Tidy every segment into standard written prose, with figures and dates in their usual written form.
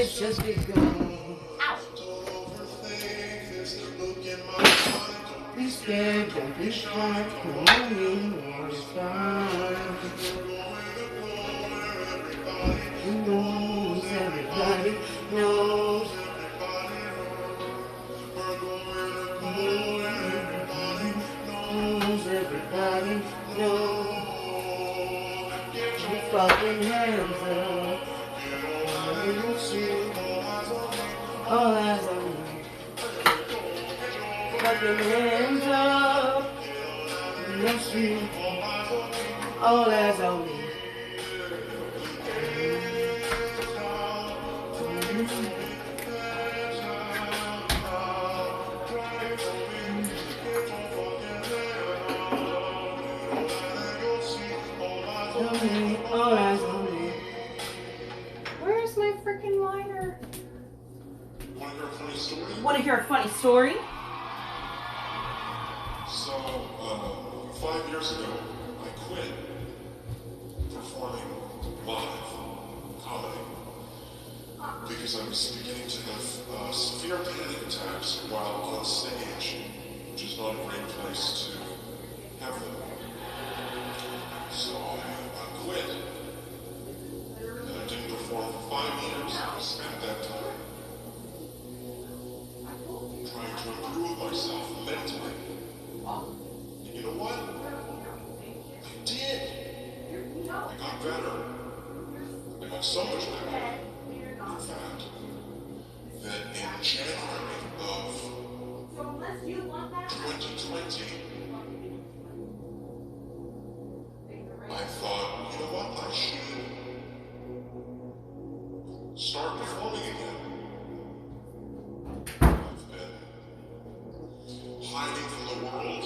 It's just begun. Be scared, don't be shy. Come on in, it's fine. Knows everybody knows. Knows everybody knows. Get your fucking hands up. You see all eyes on me. Fucking hands up. You see all eyes on me. All eyes on me. Where's my freaking liner? Want to hear a funny story? So, 5 years ago, I quit performing live comedy because I was beginning to have severe panic attacks while on stage, which is not a great place to have them. So I quit, and I didn't perform for 5 years. I spent that time trying to improve myself mentally. And you know what? I did. I got better. I got so much better. In fact, that in January of 2020, I thought, you know what? I should start performing again. I've been hiding from the world,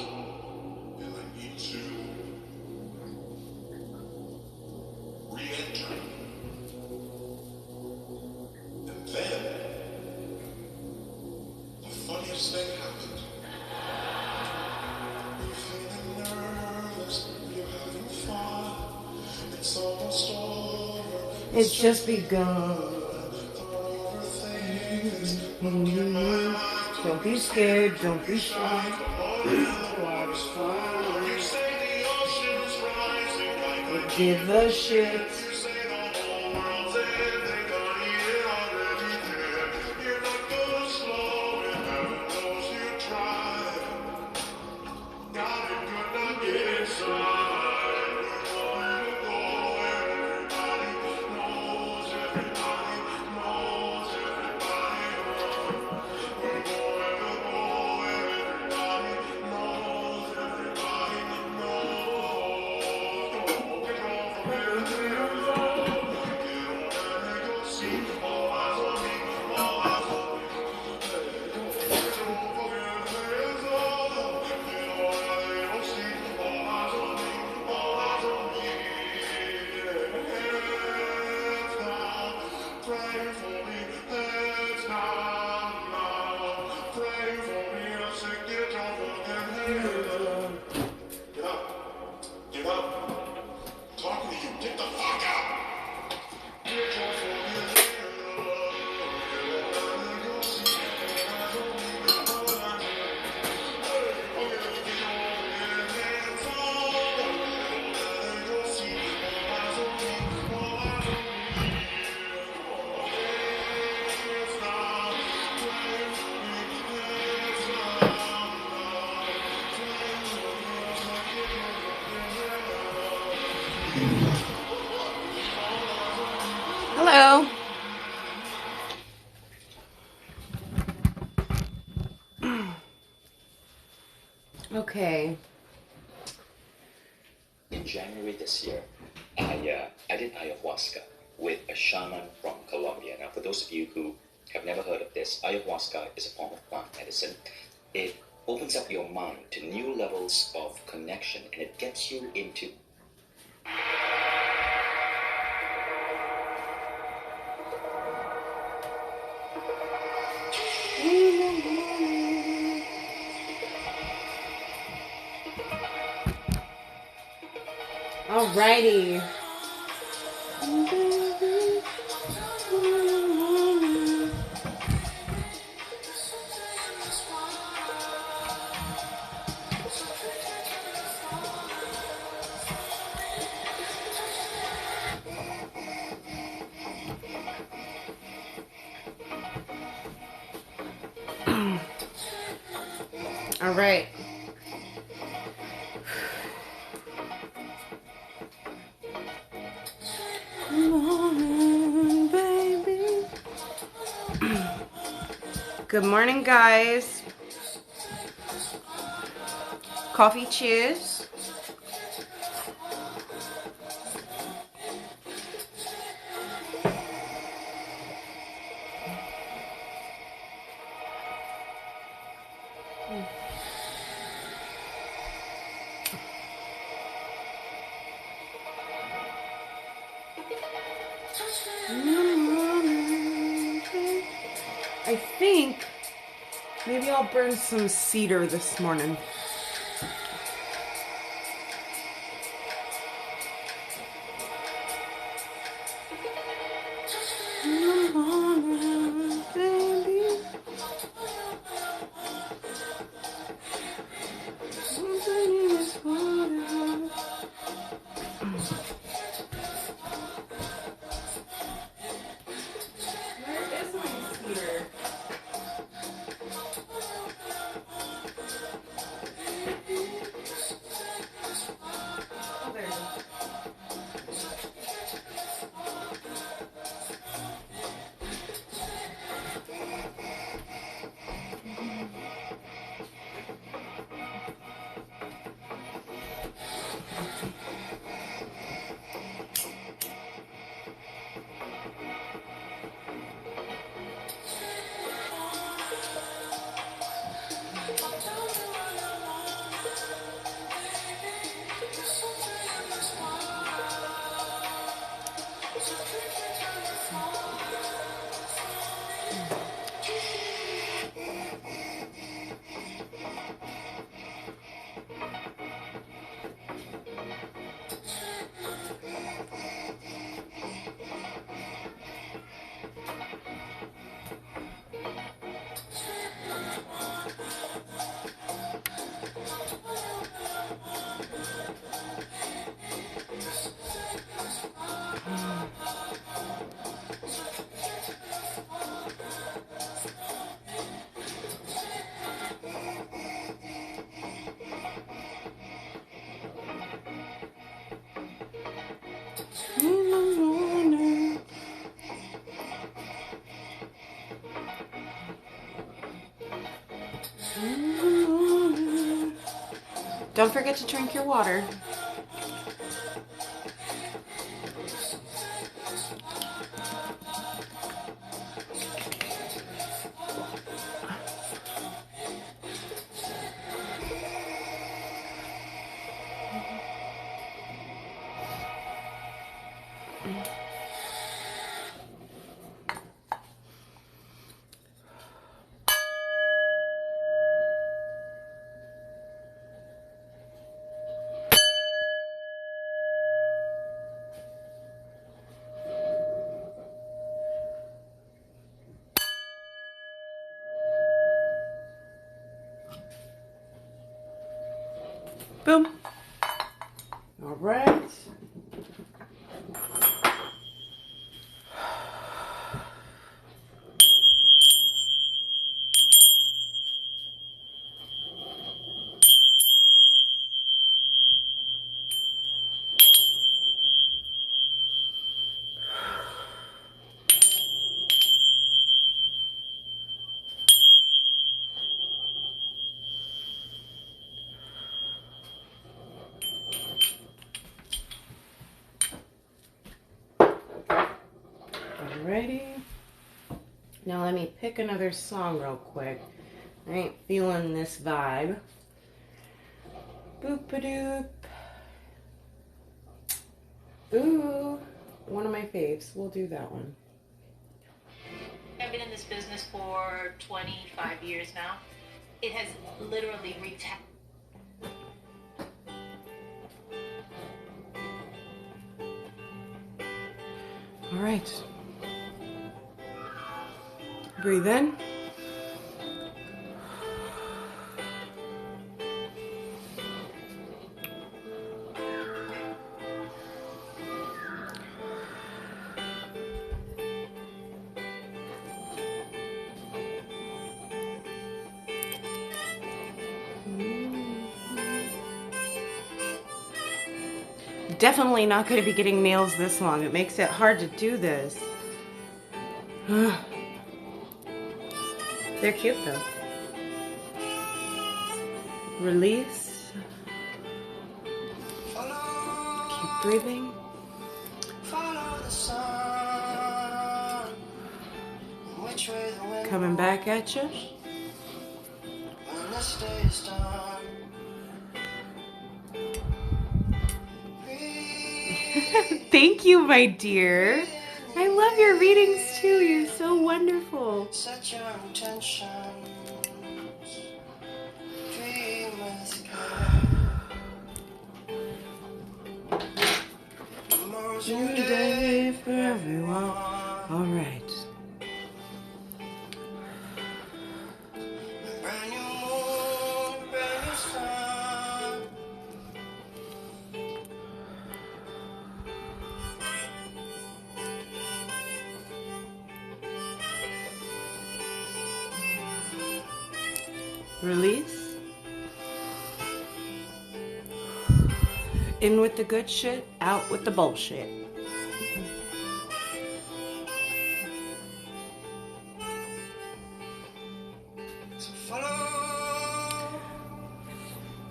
and I need to re-enter. And then, the funniest thing happened. You're feeling nervous, you're having fun, it's almost over. It's just begun. Don't be scared, don't be shy. Water's fine. Give a shit. Hello. Okay. In January this year, I did ayahuasca with a shaman from Colombia. Now, for those of you who have never heard of this, ayahuasca is a form of plant medicine. It opens up your mind to new levels of connection, and it gets you into Alrighty. All right. Morning, baby. Good morning, guys. Coffee cheers. I think maybe I'll burn some cedar this morning. Where is my cedar? Oh, there it is. Don't forget to drink your water. Boom. All right. Alrighty. Now let me pick another song real quick. I ain't feeling this vibe. Boop-a-doop. Ooh, one of my faves. We'll do that one. I've been in this business for 25 years now. It has literally wreaked havoc. All right. Breathe in. Definitely not going to be getting nails this long. It makes it hard to do this. They're cute though. Release. Keep breathing. Coming back at you. Thank you, my dear. I love your readings too. You're so wonderful. Set your intentions. New day for everyone. All right. Release. In with the good shit, out with the bullshit.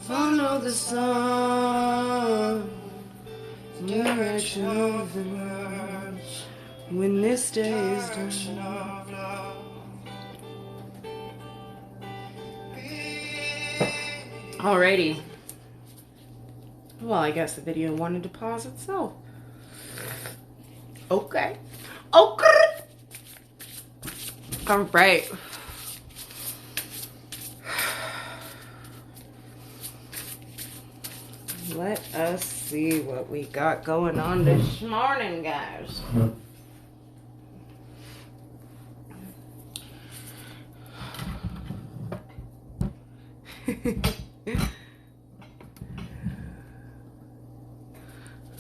Follow the sun, direction of the words, when this day is done. Alrighty. Well, I guess the video wanted to pause itself. Okay. Okay. All right. Let us see what we got going on this morning, guys.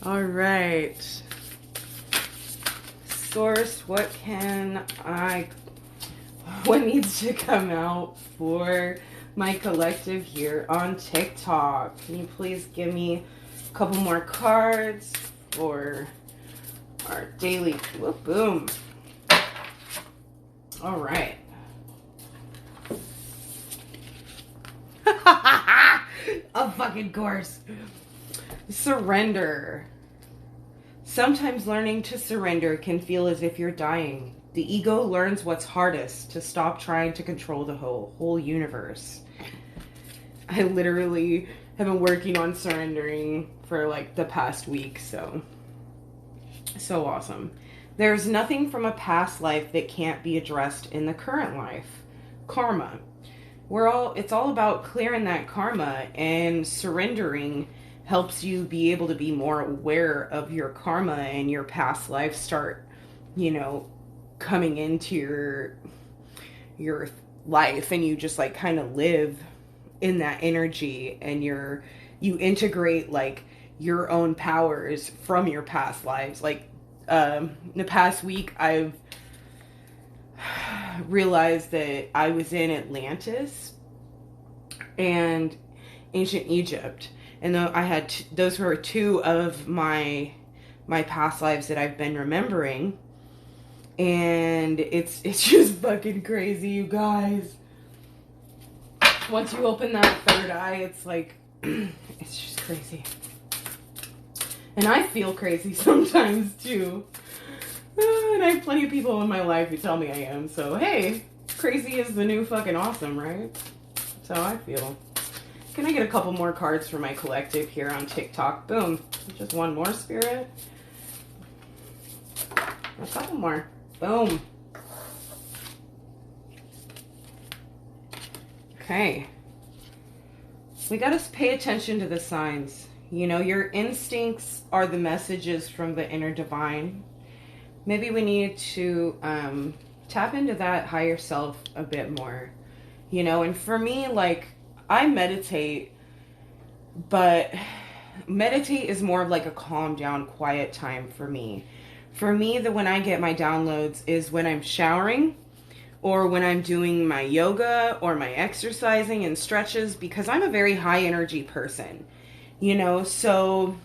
All right. Source, what needs to come out for my collective here on TikTok? Can you please give me a couple more cards for our daily whoop boom? All right. Of fucking course. Surrender. Sometimes learning to surrender can feel as if you're dying. The ego learns what's hardest, to stop trying to control the whole universe. I literally have been working on surrendering for like the past week, so awesome. There's nothing from a past life that can't be addressed in the current life. Karma. It's all about clearing that karma, and surrendering helps you be able to be more aware of your karma and your past life start, coming into your life, and you just like kind of live in that energy, and you integrate like your own powers from your past lives. Like in the past week, I've realized that I was in Atlantis and ancient Egypt, and though I had those were two of my past lives that I've been remembering, and it's just fucking crazy, you guys. Once you open that third eye, it's like it's just crazy, and I feel crazy sometimes too. And I have plenty of people in my life who tell me I am. So, hey, crazy is the new fucking awesome, right? That's how I feel. Can I get a couple more cards for my collective here on TikTok? Boom. Just one more, Spirit. A couple more. Boom. Okay. We got to pay attention to the signs. Your instincts are the messages from the inner divine. Maybe we need to tap into that higher self a bit more, and for me, like, I meditate, but meditate is more of like a calm down, quiet time for me. For me, when I get my downloads is when I'm showering, or when I'm doing my yoga or my exercising and stretches, because I'm a very high energy person, so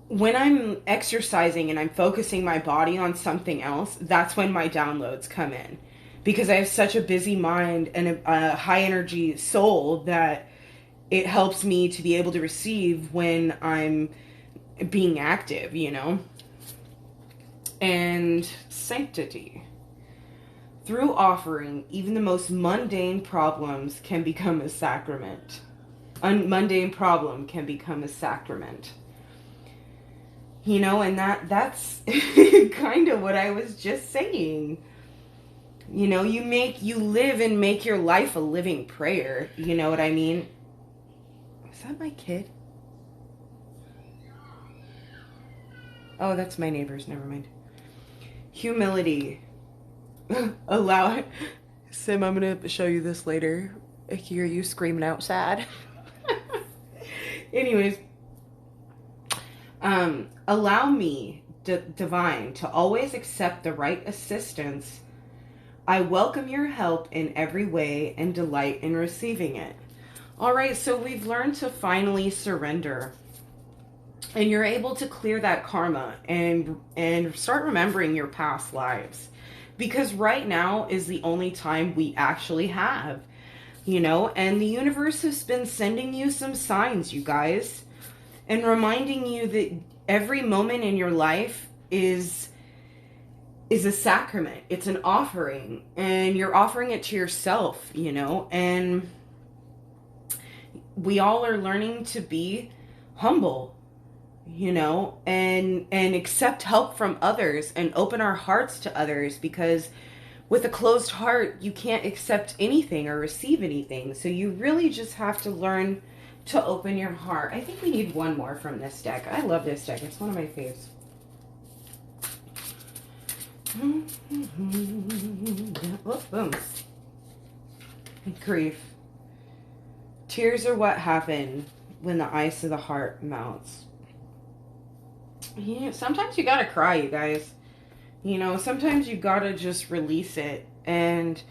when I'm exercising and I'm focusing my body on something else, that's when my downloads come in. Because I have such a busy mind and a high energy soul that it helps me to be able to receive when I'm being active, you know? And sanctity. Through offering, even the most mundane problems can become a sacrament. A mundane problem can become a sacrament. You know, and that's kind of what I was just saying. You know, you live and make your life a living prayer. You know what I mean? Is that my kid? Oh, that's my neighbor's. Never mind. Humility. Allow. Sim, I'm going to show you this later. I hear you screaming out sad. Anyways. Allow me, divine, to always accept the right assistance. I welcome your help in every way and delight in receiving it. All right, so we've learned to finally surrender. And you're able to clear that karma and start remembering your past lives. Because right now is the only time we actually have. You know, and the universe has been sending you some signs, you guys. And reminding you that every moment in your life is a sacrament. It's an offering. And you're offering it to yourself, you know. And we all are learning to be humble, you know, and accept help from others and open our hearts to others, because with a closed heart, you can't accept anything or receive anything. So you really just have to learn to open your heart. I think we need one more from this deck. I love this deck. It's one of my faves. Oh, boom. Grief. Tears are what happen when the ice of the heart melts. Yeah, sometimes you gotta cry, you guys. You know, sometimes you gotta just release it. And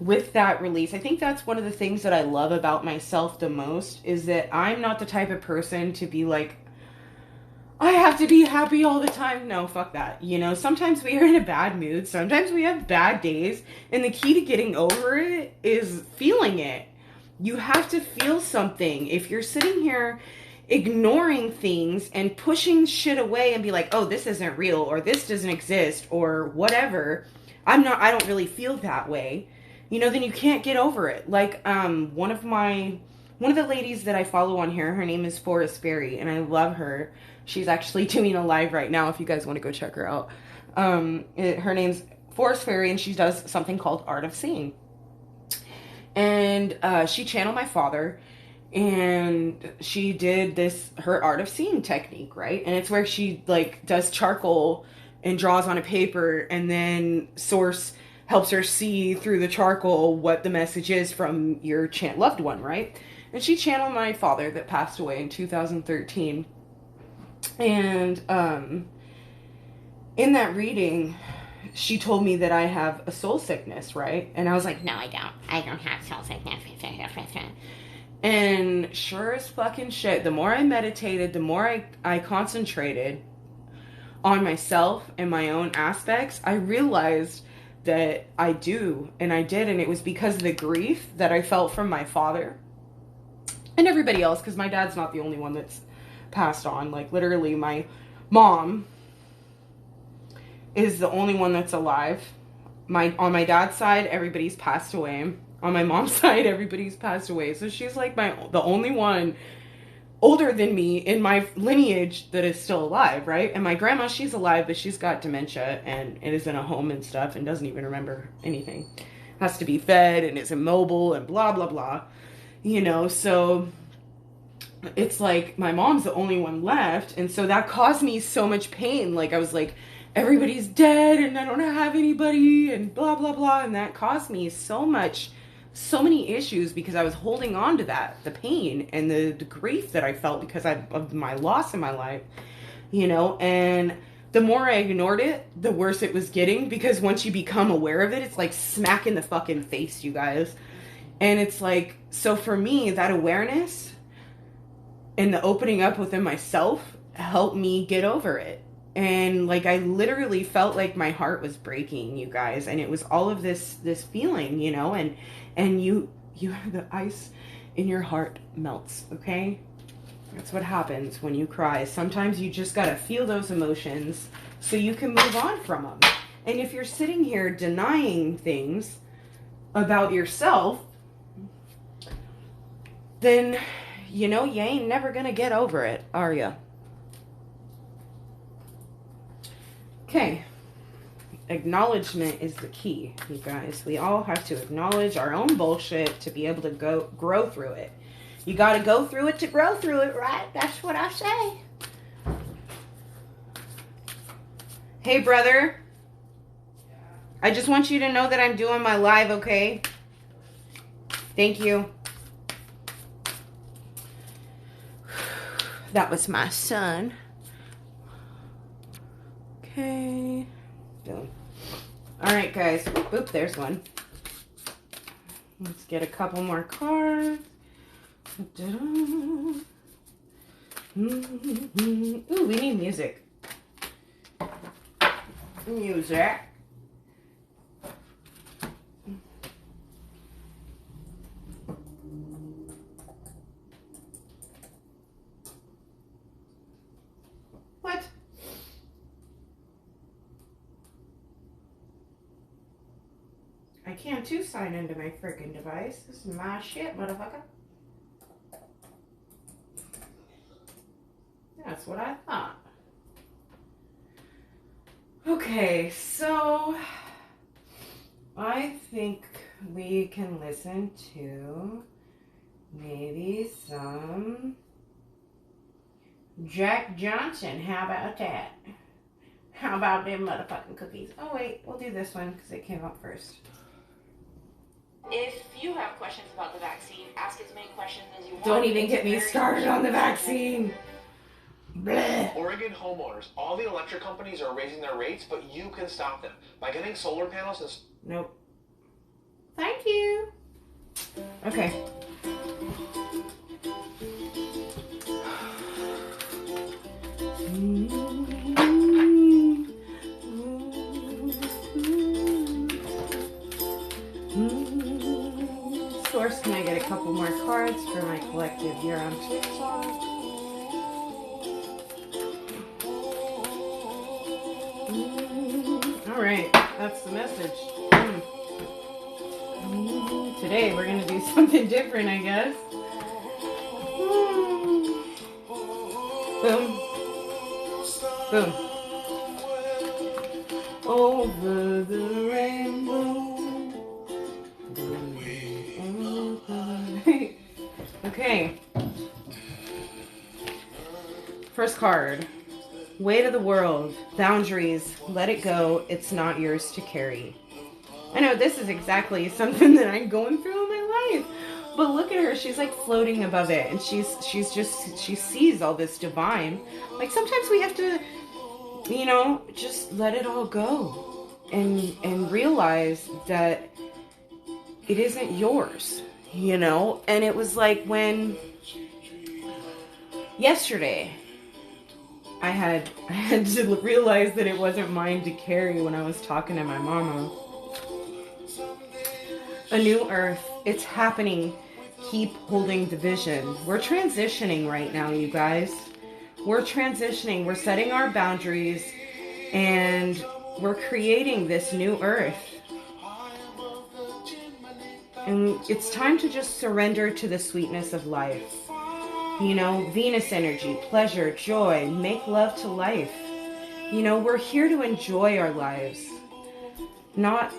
with that release, I think that's one of the things that I love about myself the most, is that I'm not the type of person to be like, I have to be happy all the time. No, fuck that. You know, sometimes we are in a bad mood. Sometimes we have bad days. And the key to getting over it is feeling it. You have to feel something. If you're sitting here ignoring things and pushing shit away and be like, oh, this isn't real, or this doesn't exist, or whatever, I don't really feel that way, you know, then you can't get over it. Like, one of the ladies that I follow on here, her name is Forrest Berry, and I love her. She's actually doing a live right now if you guys want to go check her out. Her name's Forrest Berry, and she does something called Art of Seeing. And she channeled my father, and she did her Art of Seeing technique, right? And it's where she like does charcoal and draws on a paper, and then Source helps her see through the charcoal what the message is from your loved one, right? And she channeled my father that passed away in 2013. And in that reading, she told me that I have a soul sickness, right? And I was like, no, I don't. I don't have soul sickness. And sure as fucking shit, the more I meditated, the more I concentrated on myself and my own aspects, I realized that I do, and I did, and it was because of the grief that I felt from my father and everybody else, because my dad's not the only one that's passed on. Like, literally, my mom is the only one that's alive. On my dad's side, everybody's passed away. On my mom's side, everybody's passed away. So she's like the only one older than me in my lineage that is still alive, right? And my grandma, she's alive, but she's got dementia and is in a home and stuff and doesn't even remember anything. Has to be fed and is immobile and blah, blah, blah. You know, so it's like my mom's the only one left. And so that caused me so much pain. Like, I was like, everybody's dead and I don't have anybody and blah, blah, blah. And that caused me so many issues, because I was holding on to the pain and the grief that I felt because of my loss in my life, you know. And the more I ignored it, the worse it was getting, because once you become aware of it, it's like smack in the fucking face, you guys. And it's like, so for me, that awareness and the opening up within myself help me get over it. And like I literally felt like my heart was breaking, you guys, and it was all of this feeling, you know, and you the ice in your heart melts, okay? That's what happens when you cry. Sometimes you just got to feel those emotions so you can move on from them. And if you're sitting here denying things about yourself, then you know you ain't never going to get over it, are you? Okay, acknowledgement is the key, you guys. We all have to acknowledge our own bullshit to be able to grow through it. You got to go through it to grow through it, right? That's what I say. Hey, brother. I just want you to know that I'm doing my live, okay? Thank you. That was my son. Okay. Boom. All right, guys. Oop, there's one. Let's get a couple more cards. Ooh, we need music. Music. What? I can't too sign into my freaking device. This is my shit, motherfucker. That's what I thought. Okay, so I think we can listen to maybe some Jack Johnson. How about that? How about them motherfucking cookies? Oh wait, we'll do this one because it came up first. If you have questions about the vaccine, ask as many questions as you want. Don't even get me started on the vaccine. Blech. Oregon homeowners, all the electric companies are raising their rates, but you can stop them by getting solar panels and... Nope. Thank you. Okay. Source, can I get a couple more cards for my collective year on TikTok? All right, that's the message. Today we're gonna do something different, I guess. Boom. Boom. Over the rainbow. Okay. First card. Weight of the world. Boundaries. Let it go. It's not yours to carry. I know this is exactly something that I'm going through in my life. But look at her. She's like floating above it. And she sees all this divine. Like sometimes we have to, you know, just let it all go. And realize that it isn't yours. You know? And it was like when yesterday I had to realize that it wasn't mine to carry when I was talking to my mama. A new earth. It's happening. Keep holding the vision. We're transitioning right now, you guys. We're transitioning. We're setting our boundaries. And we're creating this new earth. And it's time to just surrender to the sweetness of life. You know, Venus energy, pleasure, joy, make love to life. You know, we're here to enjoy our lives. Not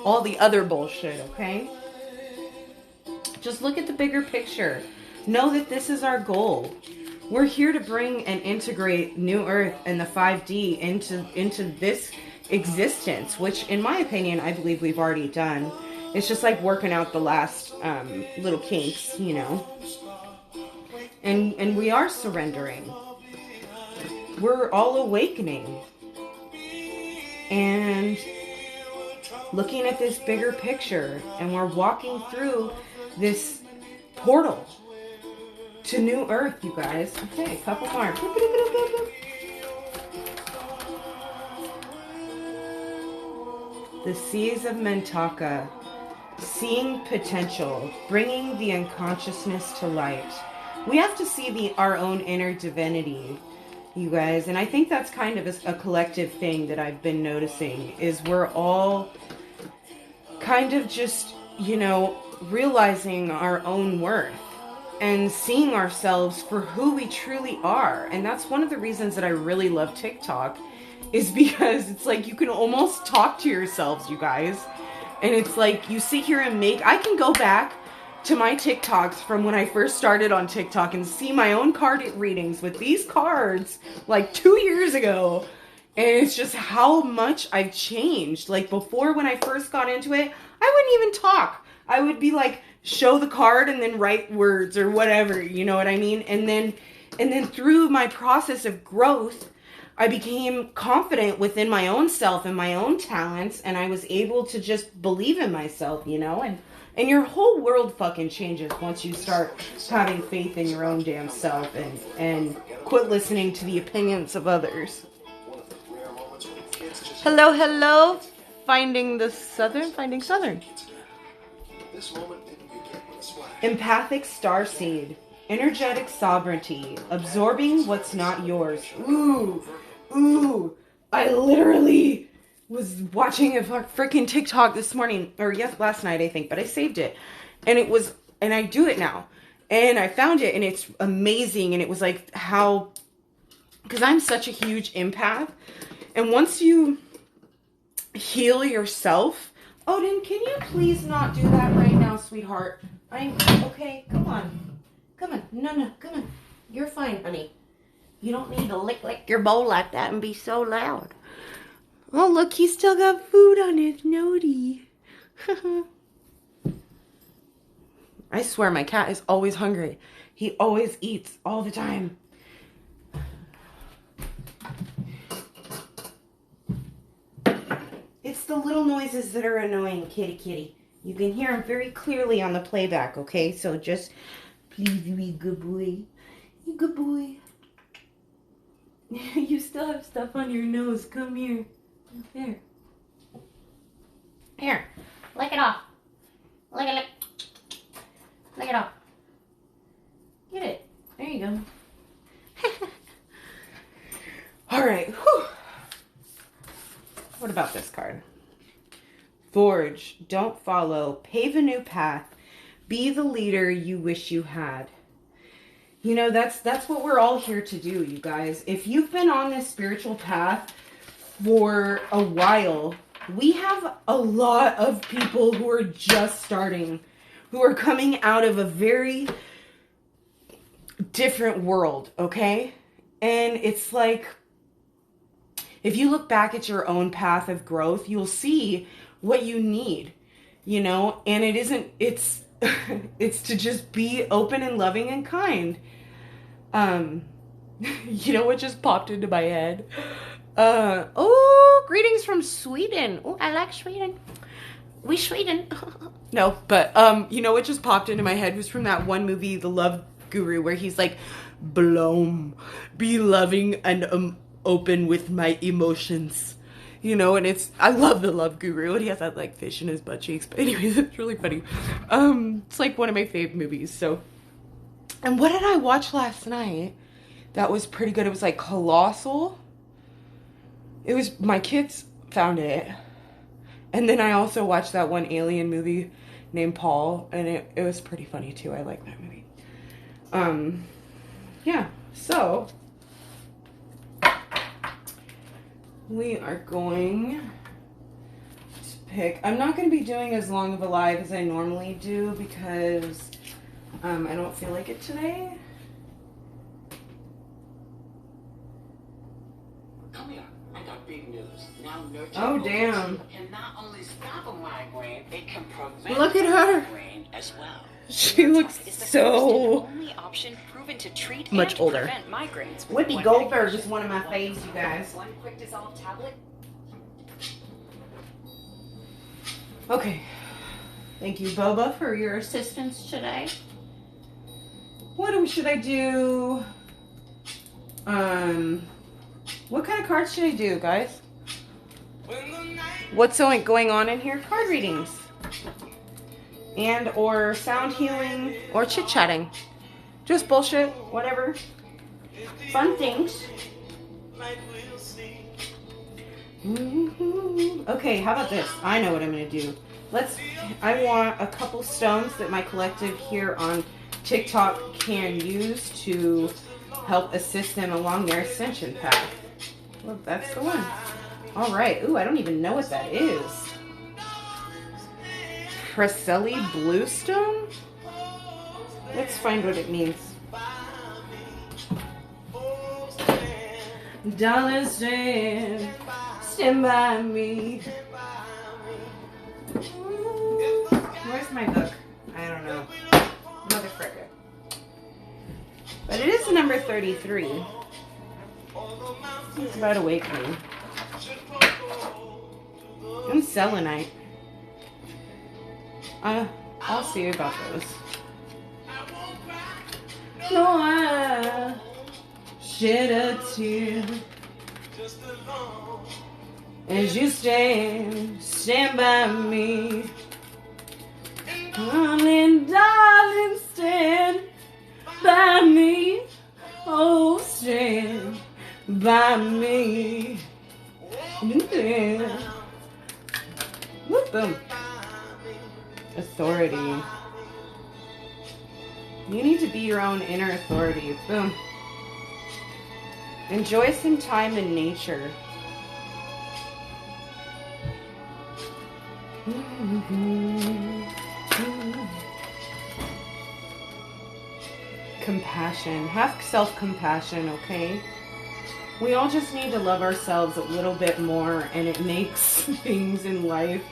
all the other bullshit, okay? Just look at the bigger picture. Know that this is our goal. We're here to bring and integrate New Earth and the 5D into this existence, which in my opinion, I believe we've already done. It's just like working out the last little kinks, you know. And we are surrendering. We're all awakening. And looking at this bigger picture. And we're walking through this portal to New Earth, you guys. Okay, a couple more. The Seas of Mentaka. Seeing potential, bringing the unconsciousness to light. We have to see our own inner divinity, you guys. And I think that's kind of a collective thing that I've been noticing, is we're all kind of just, realizing our own worth and seeing ourselves for who we truly are. And that's one of the reasons that I really love TikTok, is because it's like you can almost talk to yourselves, you guys. And it's like you sit here and I can go back to my TikToks from when I first started on TikTok and see my own card readings with these cards like 2 years ago. And it's just how much I've changed. Like before, when I first got into it, I wouldn't even talk. I would be like, show the card and then write words or whatever, you know what I mean? And then through my process of growth, I became confident within my own self and my own talents, and I was able to just believe in myself, and your whole world fucking changes once you start having faith in your own damn self and quit listening to the opinions of others. Hello. Finding Southern. Empathic starseed. Energetic sovereignty. Absorbing what's not yours. Ooh, I literally was watching a freaking TikTok this morning, or last night, I think, but I saved it. And I do it now. And I found it, and it's amazing. And it was like because I'm such a huge empath. And once you heal yourself, Odin, can you please not do that right now, sweetheart? Okay, come on. No, come on. You're fine, honey. You don't need to lick your bowl like that and be so loud. Oh, look, he's still got food on his nodie. I swear my cat is always hungry. He always eats all the time. It's the little noises that are annoying, kitty. You can hear them very clearly on the playback, okay? So just please be good boy. You good boy. You still have stuff on your nose. Come here. Here. Lick it off. Lick it off. Get it. There you go. All right. Whew. What about this card? Forge. Don't follow. Pave a new path. Be the leader you wish you had. That's what we're all here to do, you guys. If you've been on this spiritual path for a while, we have a lot of people who are just starting, who are coming out of a very different world, okay? And it's like, if you look back at your own path of growth, you'll see what you need, and it's it's to just be open and loving and kind. What just popped into my head? Greetings from Sweden. Oh, I like Sweden. We Sweden. No, but what just popped into my head was from that one movie, The Love Guru, where he's like, Blom, be loving and open with my emotions. And I love The Love Guru, and he has that like fish in his butt cheeks. But anyways, it's really funny. It's like one of my fave movies. So, and what did I watch last night? That was pretty good. It was like Colossal. It was, my kids found it. And then I also watched that one alien movie named Paul, and it was pretty funny too. I like that movie. Yeah, so we are going to pick, I'm not going to be doing as long of a live as I normally do because I don't feel like it today. Come here, I got big news. Now nurture Oh, damn. can not only stop a migraine, it can prevent Look at her. migraine as well. She looks so only option proven to treat much and older. prevent migraines. Whoopi Goldberg is one of my faves, you guys. One quick dissolve tablet. Okay. Thank you, Boba, for your assistance today. should I do? What kind of cards should I do, guys? What's going on in here? Card readings. And or sound healing or chit-chatting. Just bullshit, whatever. Fun things. Okay, how about this? I know what I'm gonna do. I want a couple stones that my collective here on TikTok can use to help assist them along their ascension path. Well, that's the one. All right. Ooh, I don't even know what that is. Preselli Bluestone? Let's find what it means. Darling, stand by me. Where's my book? I don't know. Motherfucker. But it is number 33. It's about awakening. And selenite. I'll see about those. No, I shed a tear as you stand by me. Darling, stand by me. Oh, stand by me. Yeah. Whoop, boom. Authority. You need to be your own inner authority. Boom. Enjoy some time in nature. Compassion. Have self-compassion, okay? We all just need to love ourselves a little bit more, and it makes things in life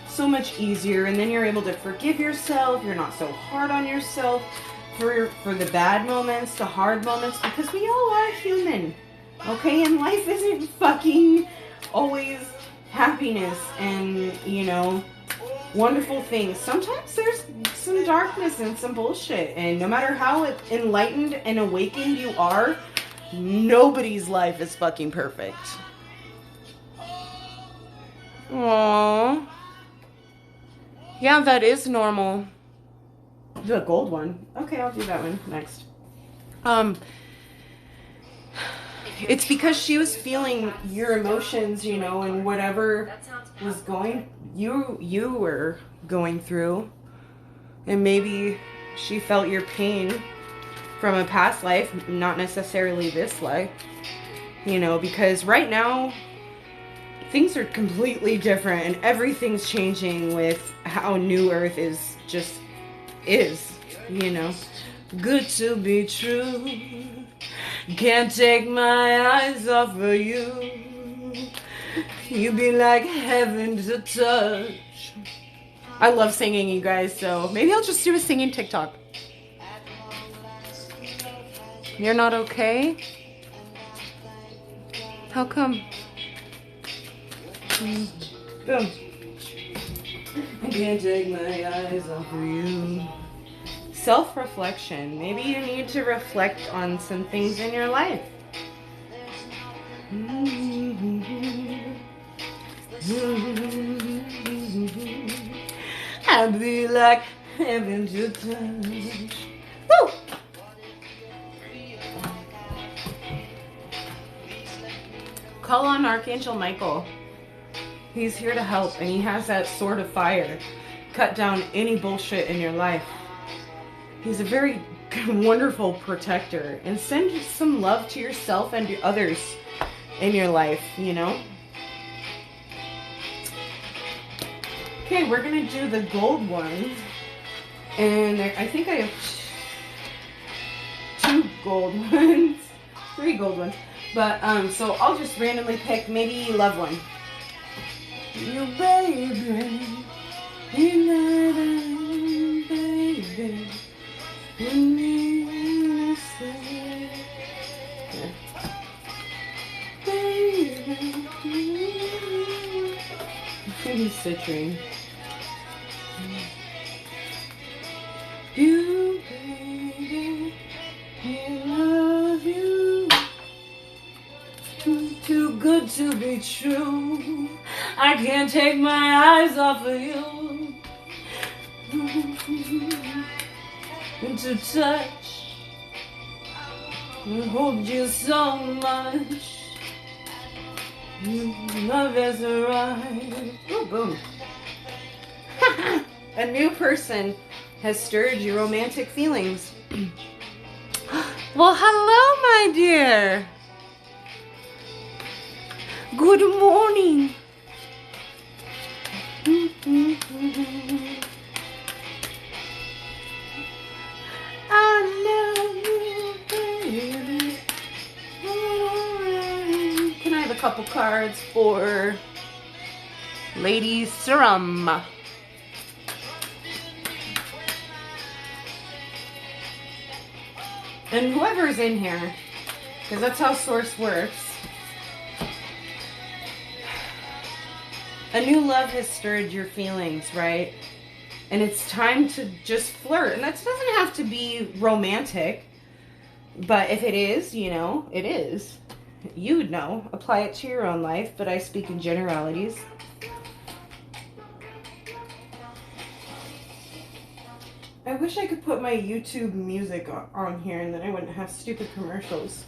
so much easier. And then you're able to forgive yourself. You're not so hard on yourself for the bad moments, the hard moments, because we all are human, okay? And life isn't fucking always happiness and, you know, wonderful things. Sometimes there's some darkness and some bullshit, and no matter how enlightened and awakened you are, nobody's life is fucking perfect. Aww. Yeah, that is normal. The gold one. Okay, I'll do that one next. It's because she was feeling your emotions, you know, and whatever was you were going through. And maybe she felt your pain from a past life, not necessarily this life. You know, because right now things are completely different and everything's changing with how New Earth is, you know. Good to be true. Can't take my eyes off of you. You be like heaven to touch. I love singing, you guys, so maybe I'll just do a singing TikTok. You're not okay? How come? Boom. I can't take my eyes off of you. Self-reflection. Maybe you need to reflect on some things in your life. I'd be like heaven to touch. Woo! Call on Archangel Michael. He's here to help, and he has that sword of fire. Cut down any bullshit in your life. He's a very wonderful protector. And send some love to yourself and to others in your life, you know? Okay, we're going to do the gold one. And I think I have 2 gold ones. 3 gold ones. But, so I'll just randomly pick maybe love one. You baby, you baby, you need to say, baby, maybe citrine. You baby, true. I can't take my eyes off of you. And to touch and hold you so much. Love has arrived. Oh, boom. A new person has stirred your romantic feelings. Well, hello, my dear. Good morning. I love you, baby. Can I have a couple cards for Lady Serum? And whoever's in here, because that's how Source works. A new love has stirred your feelings, right? And it's time to just flirt. And that doesn't have to be romantic. But if it is, you know, it is. You would know. Apply it to your own life. But I speak in generalities. I wish I could put my YouTube music on here and then I wouldn't have stupid commercials.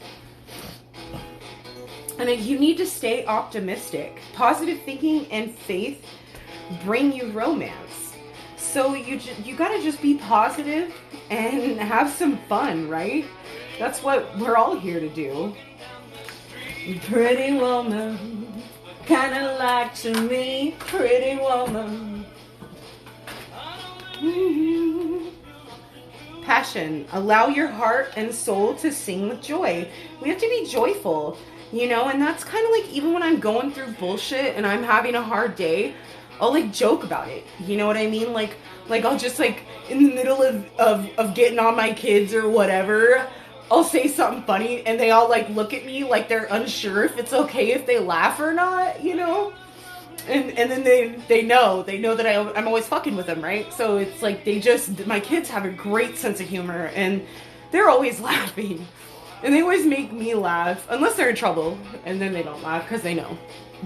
And you need to stay optimistic. Positive thinking and faith bring you romance. So you gotta just be positive and have some fun, right? That's what we're all here to do. Pretty woman, kinda like to me, pretty woman. Passion. Allow your heart and soul to sing with joy. We have to be joyful, you know, and that's kind of like even when I'm going through bullshit and I'm having a hard day, I'll like joke about it. You know what I mean? Like I'll just like in the middle of getting on my kids or whatever, I'll say something funny and they all like look at me like they're unsure if it's okay if they laugh or not, you know? And then they know that I'm always fucking with them, right? So it's like my kids have a great sense of humor and they're always laughing. And they always make me laugh, unless they're in trouble, and then they don't laugh because they know.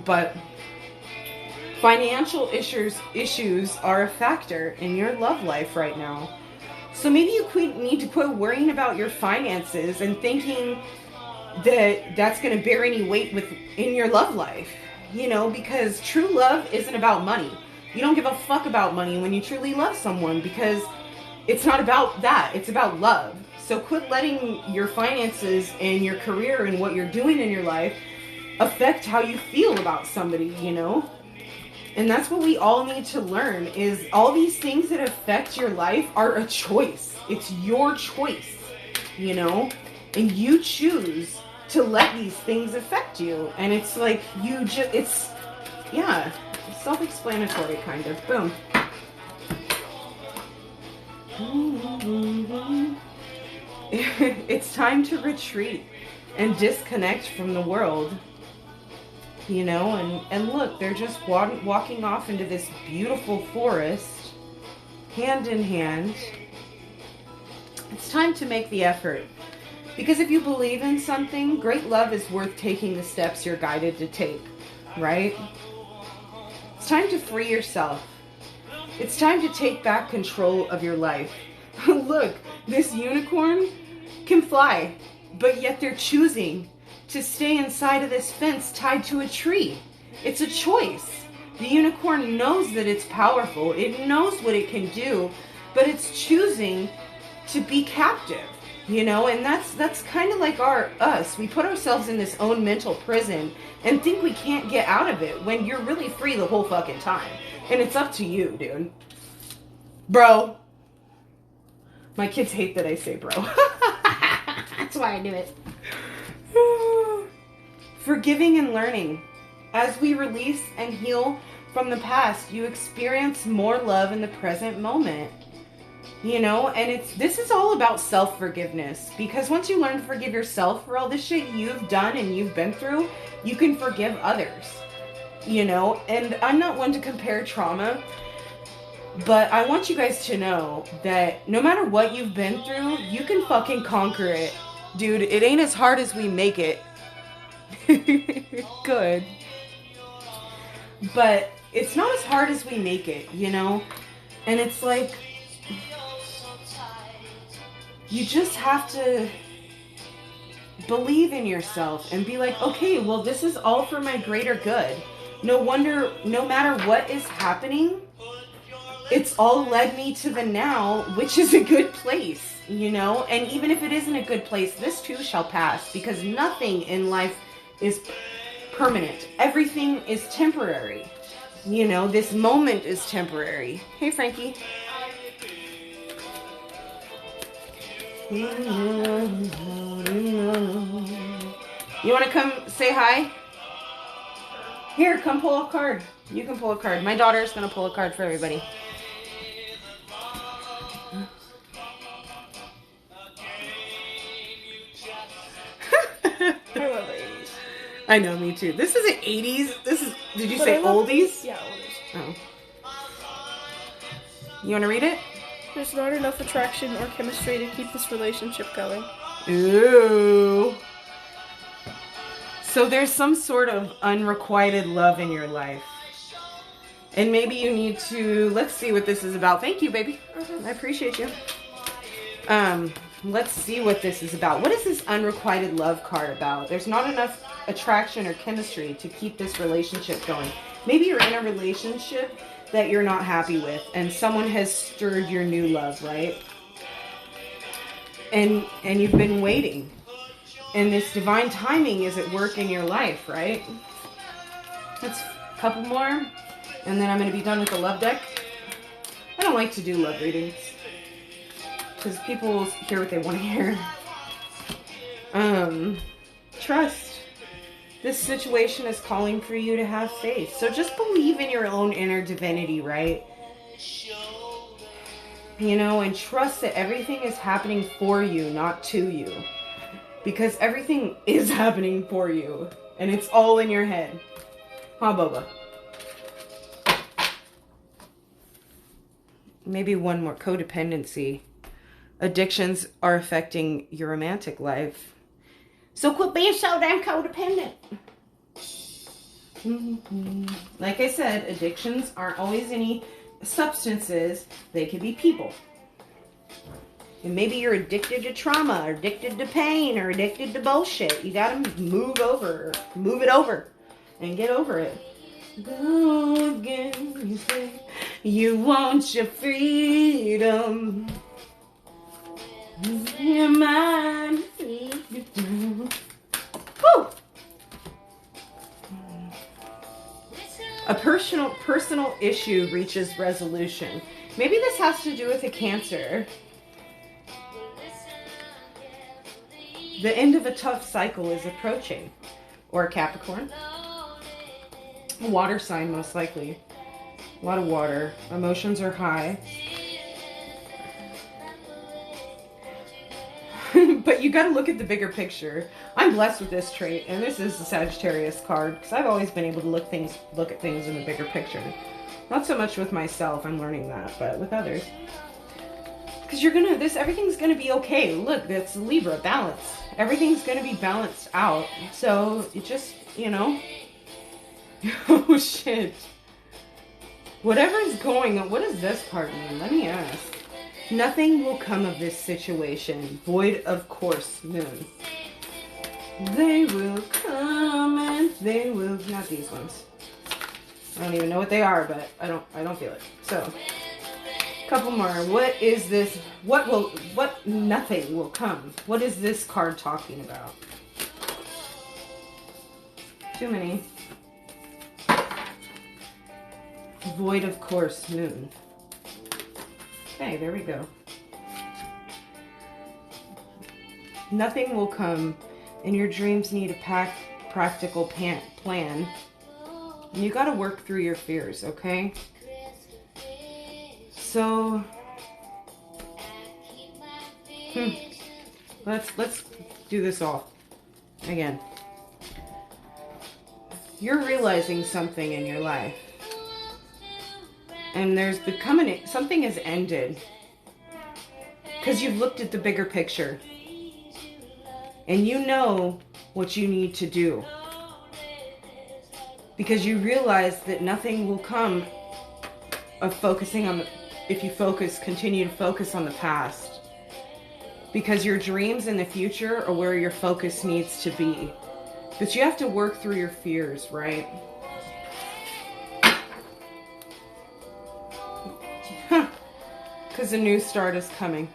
But financial issues are a factor in your love life right now. So maybe you need to quit worrying about your finances and thinking that that's going to bear any weight in your love life. You know, because true love isn't about money. You don't give a fuck about money when you truly love someone because it's not about that. It's about love. So quit letting your finances and your career and what you're doing in your life affect how you feel about somebody, you know? And that's what we all need to learn is all these things that affect your life are a choice. It's your choice, you know? And you choose to let these things affect you. And it's like it's self-explanatory kind of. Boom. It's time to retreat and disconnect from the world. You know, and look, they're just walking off into this beautiful forest, hand in hand. It's time to make the effort. Because if you believe in something, great love is worth taking the steps you're guided to take, right? It's time to free yourself. It's time to take back control of your life. Look, this unicorn can fly, but yet they're choosing to stay inside of this fence tied to a tree. It's a choice. The unicorn knows that it's powerful. It knows what it can do, but it's choosing to be captive. You know, and that's kind of like us. We put ourselves in this own mental prison and think we can't get out of it when you're really free the whole fucking time. And it's up to you, dude. Bro. My kids hate that I say bro. That's why I do it. Forgiving and learning. As we release and heal from the past, you experience more love in the present moment. You know, and this is all about self-forgiveness, because once you learn to forgive yourself for all the shit you've done and you've been through, you can forgive others, you know. And I'm not one to compare trauma, but I want you guys to know that no matter what you've been through, you can fucking conquer it. Dude, it ain't as hard as we make it. Good. but it's not as hard as we make it, you know? And it's like, you just have to believe in yourself and be like, okay, well, this is all for my greater good. No matter what is happening, it's all led me to the now, which is a good place, you know? And even if it isn't a good place, this too shall pass, because nothing in life is permanent. Everything is temporary. You know, this moment is temporary. Hey, Frankie. You want to come say hi? Here, come pull a card. You can pull a card. My daughter's going to pull a card for everybody. I love the 80s. I know, me too. This isn't 80s. This is, did you But say I love- oldies? Yeah, oldies. Oh. You want to read it? There's not enough attraction or chemistry to keep this relationship going. Ooh. So there's some sort of unrequited love in your life. And maybe you need to, let's see what this is about. Thank you, baby. I appreciate you. Let's see what this is about. What is this unrequited love card about? There's not enough attraction or chemistry to keep this relationship going. Maybe you're in a relationship that you're not happy with, and someone has stirred your new love, right? And you've been waiting. And this divine timing is at work in your life, right? Let's a couple more, and then I'm going to be done with the love deck. I don't like to do love readings, because people hear what they want to hear. Trust. This situation is calling for you to have faith. So just believe in your own inner divinity, right? You know, and trust that everything is happening for you, not to you. Because everything is happening for you. And it's all in your head. Huh, Boba? Maybe one more. Codependency. Addictions are affecting your romantic life. So quit being so damn codependent. Like I said, addictions aren't always any substances. They can be people. And maybe you're addicted to trauma, or addicted to pain, or addicted to bullshit. You gotta move it over, and get over it. Go again, you say you want your freedom. Your mind. Woo! A personal issue reaches resolution. Maybe this has to do with a Cancer. The end of a tough cycle is approaching. Or a Capricorn. A water sign, most likely. A lot of water. Emotions are high. But you got to look at the bigger picture. I'm blessed with this trait, and this is the Sagittarius card, because I've always been able to look at things in the bigger picture. Not so much with myself, I'm learning that, but with others. Because everything's gonna be okay. Look, that's Libra, balance. Everything's gonna be balanced out. So, it just, you know. Oh, shit. Whatever's going on, what does this card mean? Let me ask. Nothing will come of this situation. Void of course, moon. They will come and they will, not these ones. I don't even know what they are, but I don't feel it. So, couple more. What is this? Nothing will come. What is this card talking about? Too many. Void of course, moon. Okay, there we go. Nothing will come, and your dreams need a practical plan. And you gotta work through your fears, okay? So, let's do this all again. You're realizing something in your life. And there's something has ended. Because you've looked at the bigger picture. And you know what you need to do. Because you realize that nothing will come of focusing on the, if you continue to focus on the past. Because your dreams in the future are where your focus needs to be. But you have to work through your fears, right? Because a new start is coming.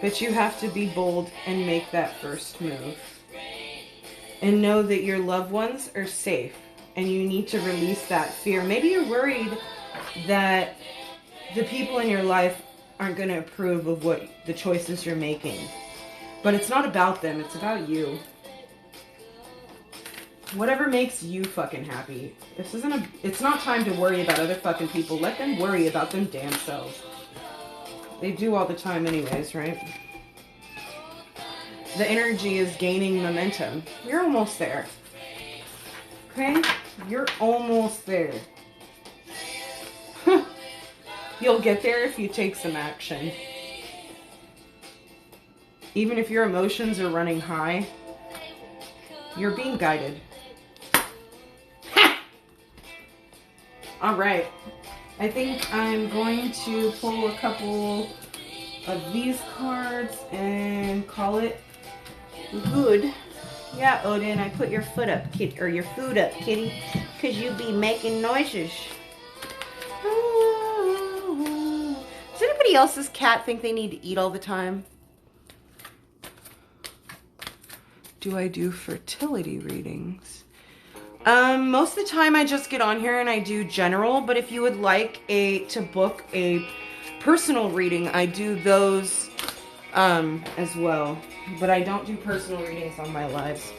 But you have to be bold and make that first move. And know that your loved ones are safe. And you need to release that fear. Maybe you're worried that the people in your life aren't going to approve of what the choices you're making. But it's not about them. It's about you. Whatever makes you fucking happy. It's not time to worry about other fucking people. Let them worry about them damn selves. They do all the time anyways, right? The energy is gaining momentum. You're almost there. Okay? You're almost there. You'll get there if you take some action. Even if your emotions are running high, you're being guided. Alright. I think I'm going to pull a couple of these cards and call it good. Yeah, Odin, I put your foot up, kid, or your food up, kitty, because you be making noises. Does anybody else's cat think they need to eat all the time? Do I do fertility readings? Most of the time I just get on here and I do general, but if you would like to book a personal reading, I do those as well. But I don't do personal readings on my lives.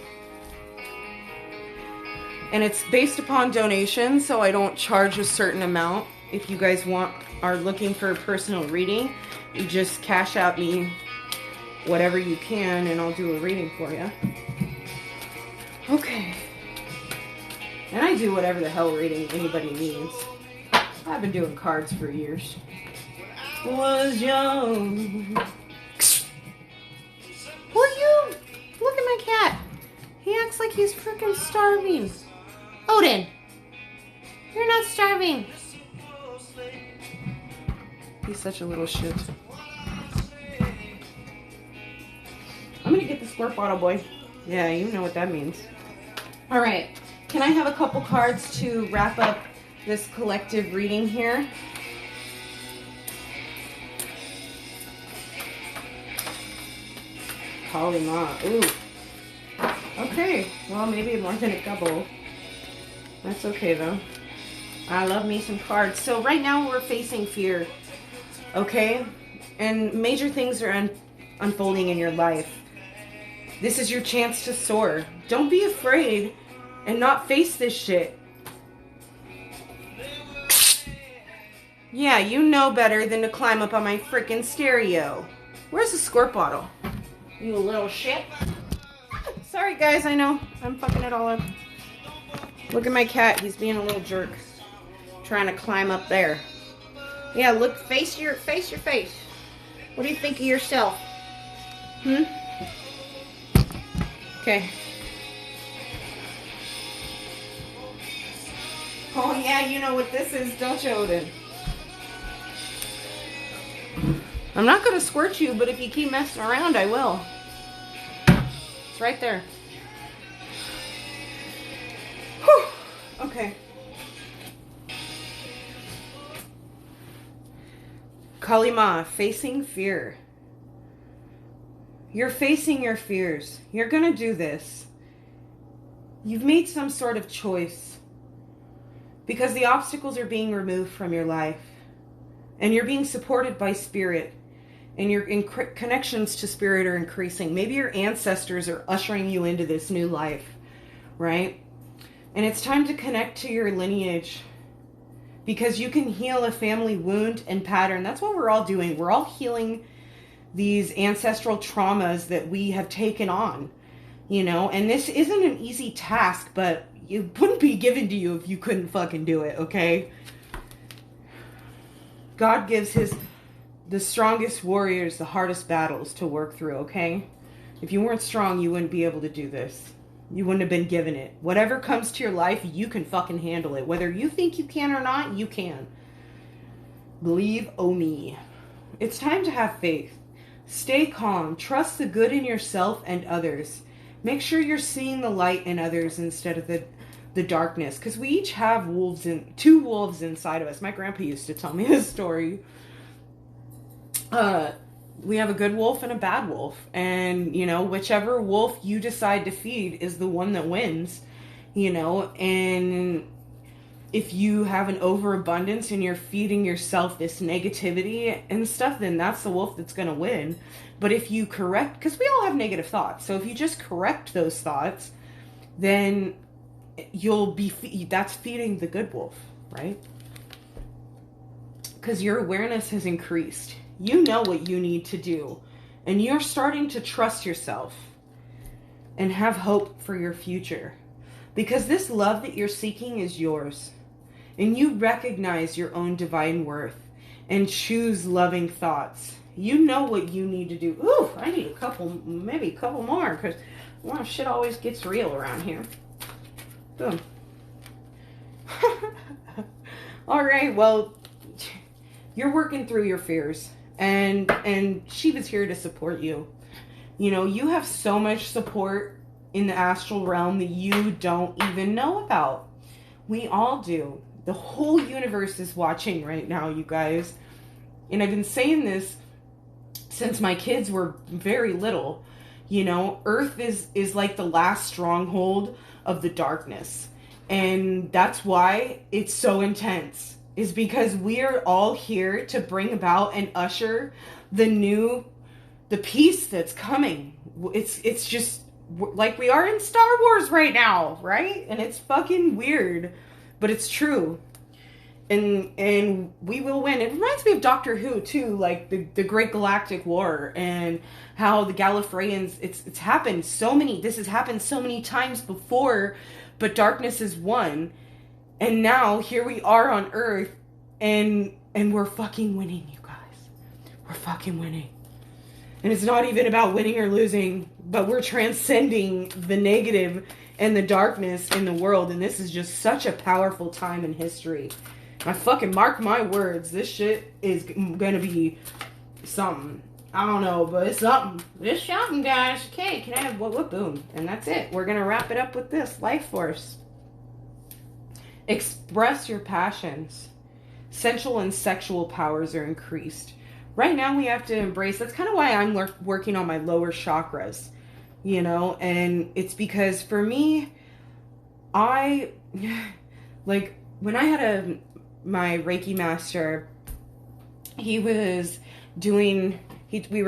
And it's based upon donations, so I don't charge a certain amount. If you guys are looking for a personal reading, you just cash out me whatever you can and I'll do a reading for you. Okay. And I do whatever the hell reading anybody needs. I've been doing cards for years. Was young. Will you? Look at my cat. He acts like he's freaking starving. Odin, you're not starving. He's such a little shit. I'm gonna get the squirt bottle, boy. Yeah, you know what that means. All right. Can I have a couple cards to wrap up this collective reading here? Kali Ma. Ooh. Okay. Well, maybe more than a couple. That's okay, though. I love me some cards. So right now we're facing fear. Okay? And major things are unfolding in your life. This is your chance to soar. Don't be afraid and not face this shit. Yeah, you know better than to climb up on my freaking stereo. Where's the squirt bottle? You little shit. Sorry guys, I know. I'm fucking it all up. Look at my cat. He's being a little jerk. Trying to climb up there. Yeah, look, face your face. What do you think of yourself? Okay. Oh yeah, you know what this is, don't you, Odin? I'm not gonna squirt you, but if you keep messing around, I will. It's right there. Whew. Okay. Kali Ma, facing fear. You're facing your fears. You're gonna do this. You've made some sort of choice. Because the obstacles are being removed from your life. And you're being supported by spirit. And your connections to spirit are increasing. Maybe your ancestors are ushering you into this new life. Right? And it's time to connect to your lineage. Because you can heal a family wound and pattern. That's what we're all doing. We're all healing these ancestral traumas that we have taken on. You know? And this isn't an easy task, but it wouldn't be given to you if you couldn't fucking do it, okay? God gives the strongest warriors the hardest battles to work through, okay? If you weren't strong, you wouldn't be able to do this. You wouldn't have been given it. Whatever comes to your life, you can fucking handle it. Whether you think you can or not, you can. Believe me. It's time to have faith. Stay calm. Trust the good in yourself and others. Make sure you're seeing the light in others instead of the darkness. Because we each have two wolves inside of us. My grandpa used to tell me this story. We have a good wolf and a bad wolf. And, you know, whichever wolf you decide to feed is the one that wins. You know, and if you have an overabundance and you're feeding yourself this negativity and stuff, then that's the wolf that's going to win. But if you correct, because we all have negative thoughts. So if you just correct those thoughts, then that's feeding the good wolf, right? Because your awareness has increased. You know what you need to do. And you're starting to trust yourself and have hope for your future. Because this love that you're seeking is yours. And you recognize your own divine worth and choose loving thoughts. You know what you need to do. Ooh, I need maybe a couple more, because shit always gets real around here. Boom. All right, well, you're working through your fears, and Shiva's here to support you. You know, you have so much support in the astral realm that you don't even know about. We all do. The whole universe is watching right now, you guys. And I've been saying this since my kids were very little. You know, Earth is like the last stronghold of the darkness. And that's why it's so intense. Is because we're all here to bring about and usher the peace that's coming. It's just like we are in Star Wars right now, right? And it's fucking weird. But it's true. And we will win. It reminds me of Doctor Who too, like the Great Galactic War, and how the Gallifreyans, it's happened this has happened so many times before, but darkness is won. And now here we are on Earth, and we're fucking winning, you guys. We're fucking winning. And it's not even about winning or losing, but we're transcending the negative and the darkness in the world. And this is just such a powerful time in history. I fucking mark my words. This shit is gonna be something. I don't know, but it's something. It's something, guys. Okay, can I have what boom? And that's it. We're gonna wrap it up with this. Life force. Express your passions. Sensual and sexual powers are increased. Right now we have to embrace, that's kind of why I'm working on my lower chakras, you know, and it's because for me, like when I had my Reiki master, we were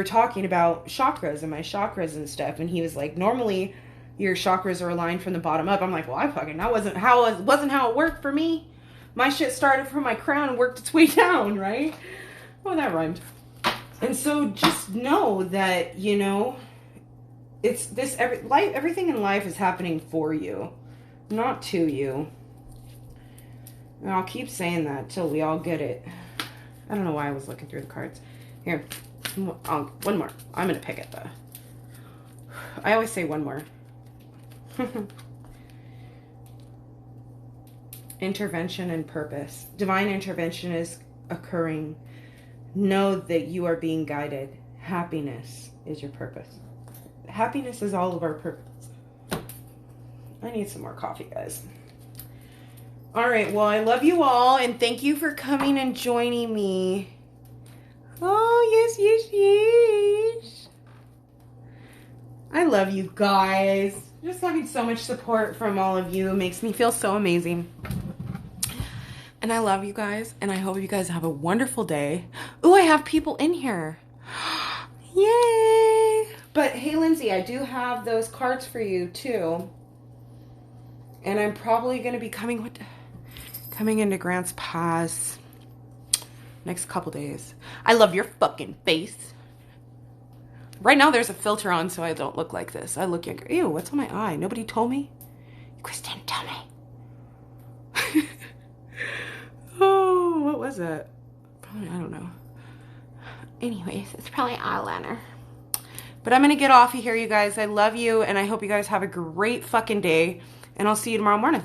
talking about chakras and my chakras and stuff, and he was like, normally your chakras are aligned from the bottom up. I'm like, well, that wasn't how it worked for me. My shit started from my crown and worked its way down, right? Oh, that rhymed. And so just know that, you know, it's this, everything in life is happening for you, not to you. And I'll keep saying that till we all get it. I don't know why I was looking through the cards. Here, one more. I'm going to pick it though. I always say one more. Intervention and purpose. Divine intervention is occurring. Know that you are being guided. Happiness is your purpose. Happiness is all of our purpose. I need some more coffee, guys. All right, well, I love you all, and thank you for coming and joining me. Oh, yes, yes, yes. I love you guys. Just having so much support from all of you makes me feel so amazing. And I love you guys, and I hope you guys have a wonderful day. Ooh, I have people in here. Yay! But hey, Lindsay, I do have those cards for you too. And I'm probably going to be coming into Grants Pass next couple days. I love your fucking face. Right now there's a filter on so I don't look like this. I look younger. Ew, what's on my eye? Nobody told me? Chris didn't tell me. Oh, what was that? Probably, I don't know. Anyways, it's probably eyeliner. But I'm going to get off of here, you guys. I love you, and I hope you guys have a great fucking day, and I'll see you tomorrow morning.